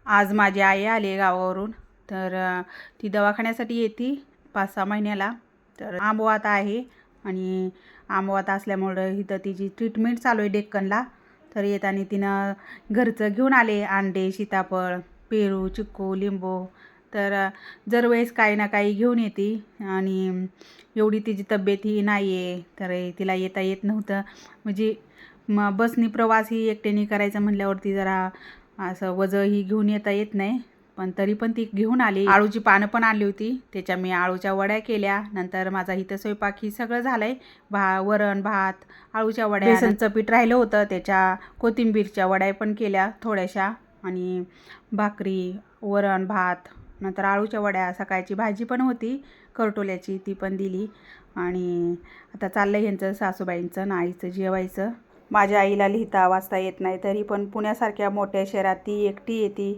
आज माझी आई आली गावावरून, तर ती दवाखान्यासाठी येते 5-6 महिन्याला. तर आंबवात आहे आणि आंबवात असल्यामुळं इथं तिची ट्रीटमेंट चालू आहे डेक्कनला. तर येताना तिनं घरचं घेऊन आले, अंडे, सीताफळ, पेरू, चिक्कू, लिंबू. तर दरवेळेस काही ना काही घेऊन येते आणि एवढी तिची तब्येत ही नाही आहे, तर तिला येता येत नव्हतं. म्हणजे बसनी प्रवास ही एकट्याने करायचा म्हटल्यावरती जरा असं वजं ही घेऊन येता येत नाही, पण तरी पण ती घेऊन आली. आळूची पानं पण आणली होती, त्याच्या मी आळूच्या वड्या केल्या. नंतर माझा इथं स्वयंपाक ही सगळं झालं आहे. वरण भात, आळूच्या वड्या, बेसनचं पीठ राहिलं होतं, त्याच्या कोथिंबीरच्या वड्या पण केल्या थोड्याशा, आणि भाकरी, वरण भात, नंतर आळूच्या वड्या. सकाळची भाजी पण होती करटोल्याची, ती पण दिली. आणि आता चाललं ह्यांचं सासूबाईंचं ना आईचं जेवायचं. माझ्या आईला लिहिता वाचता येत नाही, तरी पण पुण्यासारख्या मोठ्या शहरात ती एकटी येते